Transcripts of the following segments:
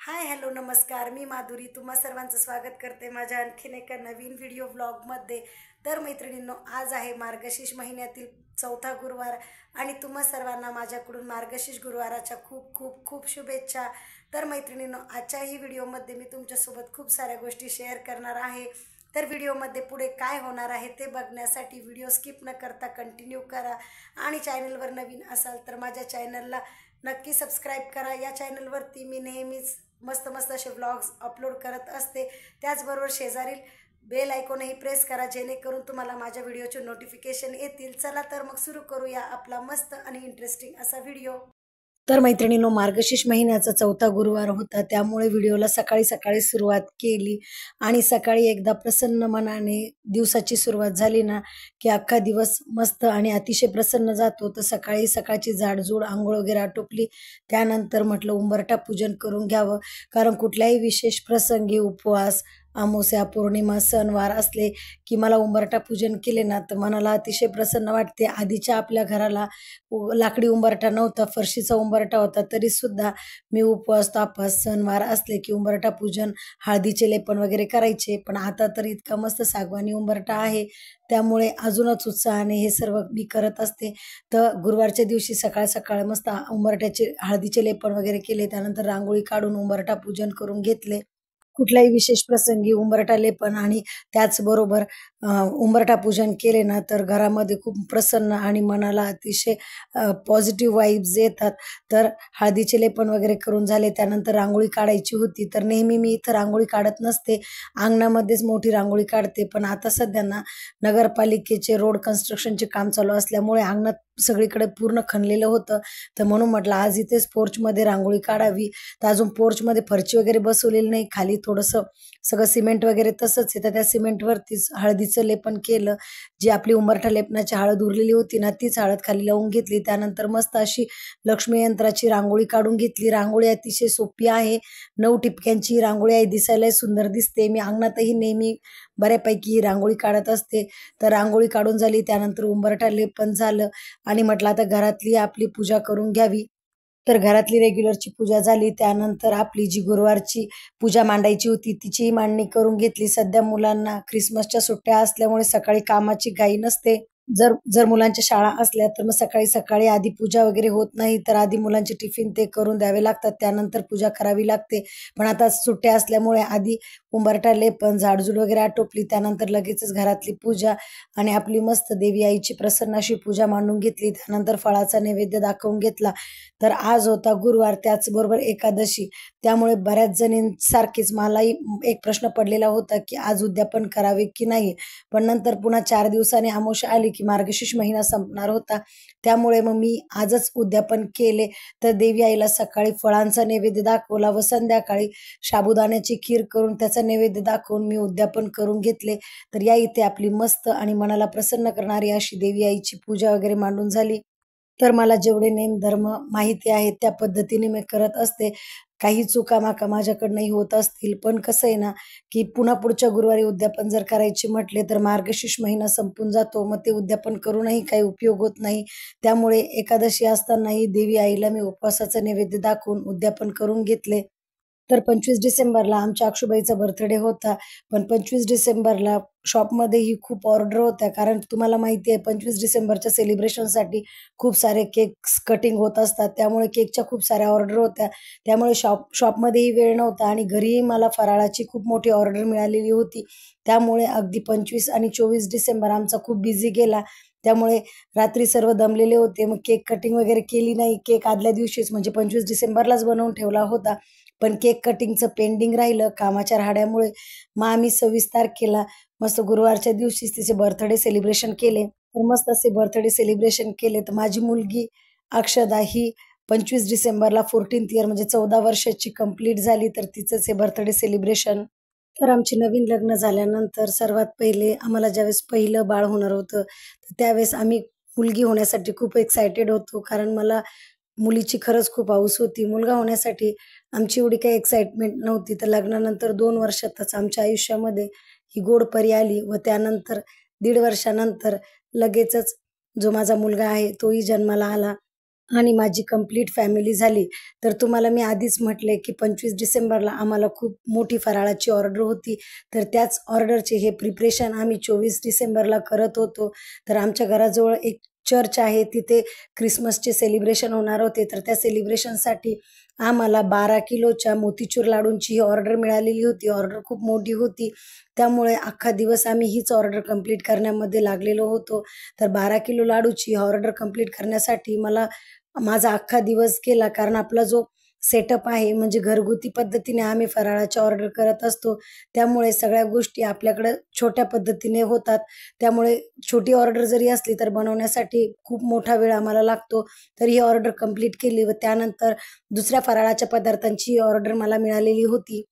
Hi hello नमस्कार. मी माधुरी तुम्हा सर्वांचं स्वागत करते माझ्या आणखीन एका नवीन व्हिडिओ व्लॉगमध्ये. तर मैत्रिणींनो, आज आहे मार्गशीर्ष महिन्यातील चौथा गुरुवार आणि तुम्हा सर्वांना माझ्याकडून मार्गशीर्ष गुरुवाराच्या खूप खूप खूप शुभेच्छा. तर मैत्रिणींनो, आजच्या ही व्हिडिओमध्ये मी तुमच्यासोबत खूप साऱ्या गोष्टी शेअर करणार आहे. तर व्हिडिओमध्ये पुढे काय होणार आहे ते बघण्यासाठी व्हिडिओ स्किप न करता कंटिन्यू करा आणि चॅनलवर नवीन असाल तर माझ्या चॅनलला नक्की सबस्क्राईब करा. या चॅनलवरती मी नेहमीच मस्त मस्त असे व्लॉग्स अपलोड करत असते. त्याचबरोबर शेजारील बेल आयकॉनही प्रेस करा जेणेकरून तुम्हाला माझ्या व्हिडिओचे नोटिफिकेशन येतील. चला तर मग सुरू करूया आपला मस्त आणि इंटरेस्टिंग असा व्हिडिओ. तर मैत्रिणींनो, मार्गशीर्ष महिन्याचा चौथा गुरुवार होता, त्यामुळे व्हिडिओला सकाळी सकाळी सुरुवात केली आणि सकाळी एकदा प्रसन्न मनाने दिवसाची सुरुवात झाली ना की अख्खा दिवस मस्त आणि अतिशय प्रसन्न जातो. तर सकाळी सकाळची झाडझूड आंघोळ वगैरे आटोपली. त्यानंतर म्हटलं उंबरठा पूजन करून घ्यावं, कारण कुठल्याही विशेष प्रसंगी उपवास, अमावस्या, पौर्णिमा, सणवार असले की मला उंबरठा पूजन केले ना तर मनाला अतिशय प्रसन्न वाटते. आधीच्या आपल्या घराला लाकडी उंबरठा नव्हता, फरशीचा उंबरठा होता, तरी सुद्धा मी उपवास, तापास, सणवार असले की उंबरठा पूजन, हळदीचे लेपन वगैरे करायचे. पण आता तर इतका मस्त सागवानी उंबरठा आहे, त्यामुळे अजूनच उत्साहाने हे सर्व मी करत असते. तर गुरुवारच्या दिवशी सकाळ सकाळ मस्त उंबरठ्याचे हळदीचे लेपन वगैरे केले, त्यानंतर रांगोळी काढून उंबरठा पूजन करून घेतले. कुठल्याही विशेष प्रसंगी उंबरठा लेपन आणि त्याचबरोबर उंबरठा पूजन केले ना तर घरामध्ये खूप प्रसन्न आणि मनाला अतिशय पॉझिटिव्ह वाइब्स येतात. तर हळदीचे लेपन वगैरे करून झाले, त्यानंतर रांगोळी काढायची होती. तर नेहमी मी इथं रांगोळी काढत नसते, अंगणामध्येच मोठी रांगोळी काढते. पण आता सध्या ना नगरपालिकेचे रोड कन्स्ट्रक्शनचे काम चालू असल्यामुळे अंगणात सगळीकडे पूर्ण खणलेलं होतं. तर म्हणून म्हटलं आज इथेच पोर्चमध्ये रांगोळी काढावी. तर अजून पोर्चमध्ये फरची वगैरे बसवलेली नाही, खाली थोडंसं सगळं सिमेंट वगैरे तसंच आहे. तर त्या सिमेंटवरतीच हळदीचं लेपन केलं. जी आपली उंबरठा लेपनाची हळद उरलेली होती ना तीच हळद खाली लावून घेतली. त्यानंतर मस्त अशी लक्ष्मी यंत्राची रांगोळी काढून घेतली. रांगोळी अतिशय सोपी आहे, 9 ठिपक्यांची रांगोळी आहे, दिसायलाही सुंदर दिसते. मी अंगणातही नेहमी बऱ्यापैकी ही रांगोळी काढत असते. तर रांगोळी काढून झाली, त्यानंतर उंबरठा लेपन झालं आणि म्हटलं आता घरातली आपली पूजा करून घ्यावी. तर घरातली रेग्युलरची पूजा झाली. त्यानंतर आपली जी गुरुवारची पूजा मांडायची होती तिचीही मांडणी करून घेतली. सध्या मुलांना ख्रिसमसच्या सुट्ट्या असल्यामुळे सकाळी कामाची घाई नसते. जर जर मुलांच्या शाळा असल्या तर मग सकाळी सकाळी आधी पूजा वगैरे होत नाही, तर आधी मुलांचे टिफिन ते करून द्यावे लागतात, त्यानंतर पूजा करावी लागते. पण आता सुट्ट्या असल्यामुळे आधी उंबरठा लेपन, झाडझूड वगैरे आटोपली, त्यानंतर लगेचच घरातली पूजा आणि आपली मस्त देवी आईची प्रसन्न अशी पूजा मांडून घेतली. त्यानंतर फळाचा नैवेद्य दाखवून घेतला. तर आज होता गुरुवार, त्याचबरोबर एकादशी. त्यामुळे बऱ्याच जणींसारखीच मलाही एक प्रश्न पडलेला होता की आज उद्यापन करावे की नाही. पण नंतर पुन्हा 4 दिवसांनी अमावस्या आली की मार्गशीर्ष महिना संपणार होता. त्यामुळे मग मी आजच उद्यापन केले. तर देवी आईला सकाळी फळांचा नैवेद्य दाखवला व संध्याकाळी साबुदाण्याची खीर करून त्याचा नैवेद्य दाखवून मी उद्यापन करून घेतले. तर या इथे आपली मस्त आणि मनाला प्रसन्न करणारी अशी देवी आईची पूजा वगैरे मांडून झाली. तर मला जेवढे नेम धर्म माहिती आहेत त्या पद्धतीने मी करत असते. काही चुका-माका माझ्याकडनंही होत असतील, पण कसं आहे ना, की पुन्हा पुढच्या गुरुवारी उद्यापन जर करायचे म्हटले तर मार्गशीर्ष महिना संपून जातो. मग ते उद्यापन करूनही काही उपयोग होत नाही. त्यामुळे एकादशी असतानाही देवी आईला मी उपवासाचा नैवेद्य दाखवून उद्यापन करून घेतले. तर 25 डिसेंबरला आमच्या अक्षूबाईचा बर्थडे होता. पण 25 डिसेंबरला शॉपमध्येही खूप ऑर्डर होत्या. कारण तुम्हाला माहिती आहे 25 डिसेंबरच्या सेलिब्रेशनसाठी खूप सारे केक्स कटिंग होत असतात. त्यामुळे केकच्या खूप साऱ्या ऑर्डर होत्या. त्यामुळे शॉपमध्येही वेळ नव्हता आणि घरीही मला फराळाची खूप मोठी ऑर्डर मिळालेली होती. त्यामुळे अगदी 25 आणि 24 डिसेंबर आमचा खूप बिझी गेला. त्यामुळे रात्री सर्व दमलेले होते. मग केक कटिंग वगैरे केली नाही. केक आदल्या दिवशीच म्हणजे 25 डिसेंबरलाच बनवून ठेवला होता. पण केक कटिंगचं पेंडिंग राहिलं कामाच्या राहाड्यामुळे. मग आम्ही 26 तारखेला मस्त गुरुवारच्या दिवशीच तिचे बर्थडे सेलिब्रेशन केले. तर मस्त असे बर्थडे सेलिब्रेशन केले. तर माझी मुलगी अक्षदा ही 25 डिसेंबरला 14th इयर म्हणजे 14 वर्षाची कंप्लीट झाली. तर तिचंच हे बर्थडे सेलिब्रेशन. तर आमची नवीन लग्न झाल्यानंतर सर्वात पहिले आम्हाला ज्यावेळेस पहिलं बाळ होणार होतं, तर त्यावेळेस आम्ही मुलगी होण्यासाठी खूप एक्सायटेड होतो. कारण मला मुलीची खरंच खूप हौस होती. मुलगा होण्यासाठी आमची एवढी काही एक्साइटमेंट नव्हती. तर लग्नानंतर 2 वर्षातच आमच्या आयुष्यामध्ये ही गोड परी आली व त्यानंतर 1.5 वर्षानंतर लगेचच जो माझा मुलगा आहे तोही जन्माला आला. आणि माझी कंप्लीट फॅमिली झाली. तर तुम्हाला मी आधीच म्हटले की 25 डिसेंबरला आम्हाला खूप मोठी फराळाची ऑर्डर होती. तर त्याच ऑर्डरचे हे प्रिपरेशन आम्ही 24 डिसेंबरला करत होतो. तर आमच्या घराजवळ एक चर्च आहे, तिथे क्रिसमसचे सेलिब्रेशन होणार होते. तर त्या सेलिब्रेशनसाठी आम्हाला 12 किलोच्या मोतीचूर लाडूंची ही ऑर्डर मिळालेली होती. ऑर्डर खूप मोठी होती, त्यामुळे अख्खा दिवस आम्ही हीच ऑर्डर कंप्लीट करण्यामध्ये लागलेलो होतो. तर 12 किलो लाडूची ऑर्डर कंप्लीट करण्यासाठी माझा अख्खा दिवस गेला, कारण आपला जो सेटअप आहे म्हणजे घरगुती पद्धतीने आम्ही फराळाच्या ऑर्डर करत असतो. त्यामुळे सगळ्या गोष्टी आपल्याकडं छोट्या पद्धतीने होतात. त्यामुळे छोटी ऑर्डर जरी असली तर बनवण्यासाठी खूप मोठा वेळ आम्हाला लागतो. तर ही ऑर्डर कंप्लीट केली व त्यानंतर दुसऱ्या फराळाच्या पदार्थांची ऑर्डर मला मिळालेली होती.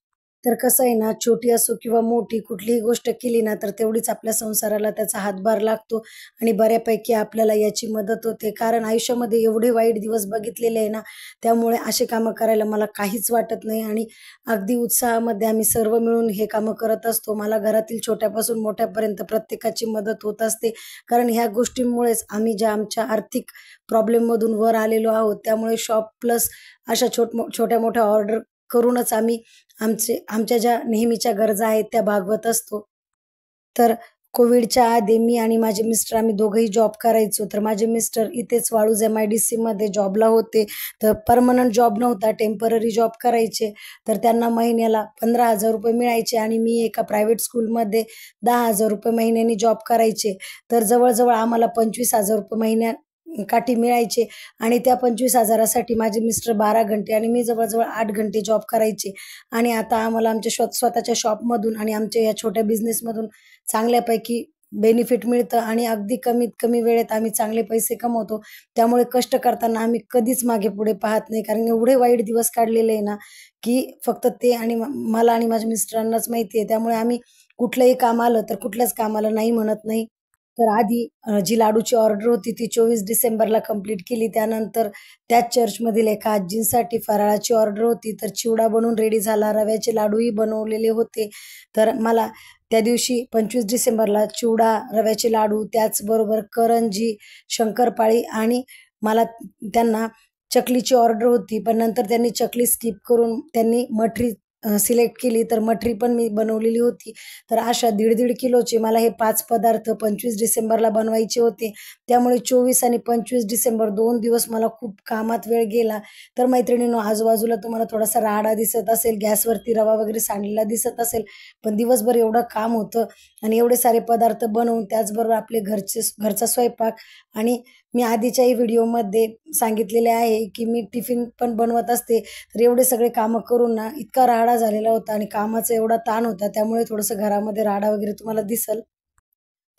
तर कसं आहे ना, छोटी असो किंवा मोठी कुठलीही गोष्ट केली ना, तर तेवढीच आपल्या संसाराला त्याचा हातभार लागतो आणि बऱ्यापैकी आपल्याला याची मदत होते. कारण आयुष्यामध्ये एवढे वाईट दिवस बघितलेले आहे ना, त्यामुळे असे कामं करायला मला काहीच वाटत नाही आणि अगदी उत्साहामध्ये आम्ही सर्व मिळून हे कामं करत असतो. मला घरातील छोट्यापासून मोठ्यापर्यंत प्रत्येकाची मदत होत असते. कारण ह्या गोष्टींमुळेच आम्ही ज्या आमच्या आर्थिक प्रॉब्लेममधून वर आलेलो आहोत, त्यामुळे शॉप प्लस अशा छोट्या-मोठ्या ऑर्डर करूनच आम्ही आमच्या ज्या नेहमीच्या गरजा आहेत त्या भागवत असतो. तर कोविडच्या आधी मी आणि माझे मिस्टर आम्ही दोघंही जॉब करायचो. तर माझे मिस्टर इथेच वाळूज MIDCमध्ये जॉबला होते. तर पर्मनंट जॉब नव्हता, टेम्पररी जॉब करायचे. तर त्यांना महिन्याला ₹15,000 मिळायचे आणि मी एका प्रायव्हेट स्कूलमध्ये ₹10,000 महिन्यानी जॉब करायचे. तर जवळ आम्हाला ₹25,000 काठी मिळायचे आणि त्या 25,000साठी माझे मिस्टर 12 घंटे आणि मी जवळ 8 घंटे जॉब करायचे. आणि आता आम्हाला आमच्या स्वतःच्या शॉपमधून आणि आमच्या या छोट्या बिझनेसमधून चांगल्यापैकी बेनिफिट मिळतं आणि अगदी कमीत कमी वेळेत आम्ही चांगले पैसे कमवतो. त्यामुळे कष्ट करताना आम्ही कधीच मागे-पुढे पाहत नाही. कारण एवढे वाईट दिवस काढलेले आहे ना, की फक्त ते आणि मला आणि माझ्या मिस्टरांनाच माहिती आहे. त्यामुळे आम्ही कुठलंही काम आलं तर कुठल्याच कामाला नाही म्हणत नाही. तर आधी जी लाडूची ऑर्डर होती ती 24 डिसेंबरला कंप्लीट केली. त्यानंतर त्याच चर्चमधील एका आजींसाठी फराळाची ऑर्डर होती. तर चिवडा बनवून रेडी झाला, रव्याचे लाडूही बनवलेले होते. तर मला त्या दिवशी 25 डिसेंबरला चिवडा, रव्याचे लाडू, त्याचबरोबर करंजी, शंकरपाळी आणि मला त्यांना चकलीची ऑर्डर होती. पण नंतर त्यांनी चकली स्किप करून त्यांनी मठरी सिलेक्ट केली. तर मठरी पण मी बनवलेली होती. तर अशा 1.5 किलोचे मला हे 5 पदार्थ 25 डिसेंबरला बनवायचे होते. त्यामुळे 24 आणि 25 डिसेंबर 2 दिवस मला खूप कामात वेळ गेला. तर मैत्रिणींनो, आजूबाजूला तुम्हाला थोडासा राडा दिसत असेल, गॅसवरती रवा वगैरे सांडलेला दिसत असेल, पण दिवसभर एवढं काम होतं आणि एवढे सारे पदार्थ बनवून त्याचबरोबर आपले घरचा स्वयंपाक आणि मी आधीच्याही व्हिडिओमध्ये सांगितलेले आहे की मी टिफिन पण बनवत असते. तर एवढे सगळे कामं करून ना इतका राडा झालेला होता आणि कामाचा एवढा ताण होता, त्यामुळे थोडंसं घरामध्ये राडा वगैरे तुम्हाला दिसेल.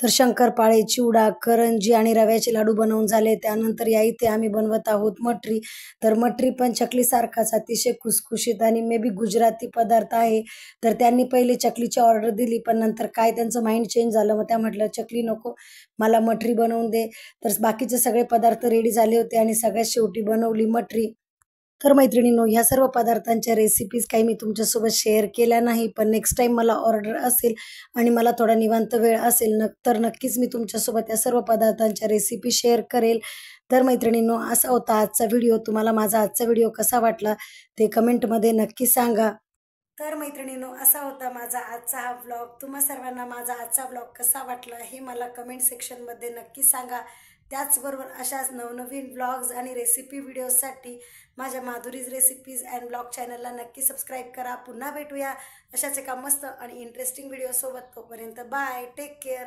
तर शंकरपाळे, चिवडा, करंजी आणि रव्याचे लाडू बनवून झाले. त्यानंतर या इथे आम्ही बनवत आहोत मठरी. तर मठरी पण चकलीसारखाच अतिशय खुसखुशीत आणि मे बी गुजराती पदार्थ आहे. तर त्यांनी पहिले चकलीची ऑर्डर दिली, पण नंतर काय त्यांचं माइंड चेंज झालं. मग त्या म्हटलं, "चकली नको, मला मठरी बनवून दे." तर बाकीचे सगळे पदार्थ रेडी झाले होते आणि सगळ्यात शेवटी बनवली मठरी. तर मैत्रिणींनो, ह्या सर्व पदार्थांच्या रेसिपीज काही मी तुमच्यासोबत शेअर केल्या नाही. पण नेक्स्ट टाईम मला ऑर्डर असेल आणि मला थोडा निवांत वेळ असेल तर नक्कीच मी तुमच्यासोबत या सर्व पदार्थांच्या रेसिपी शेअर करेल. तर मैत्रिणींनो, असा होता आजचा व्हिडिओ. तुम्हाला माझा आजचा व्हिडिओ कसा वाटला ते कमेंटमध्ये नक्की सांगा. तर मैत्रिणींनो, असा होता माझा आजचा हा व्लॉग. तुम्हा सर्वांना माझा आजचा व्लॉग कसा वाटला हे मला कमेंट सेक्शनमध्ये नक्की सांगा. त्याचबरोबर अशाच नवनवीन व्लॉग्स आणि रेसिपी व्हिडिओसाठी माझ्या माधुरीज रेसिपीज अँड ब्लॉग चॅनलला नक्की सबस्क्राईब करा. पुन्हा भेटूया अशाच एका मस्त आणि इंटरेस्टिंग व्हिडिओसोबत. तोपर्यंत बाय, टेक केअर.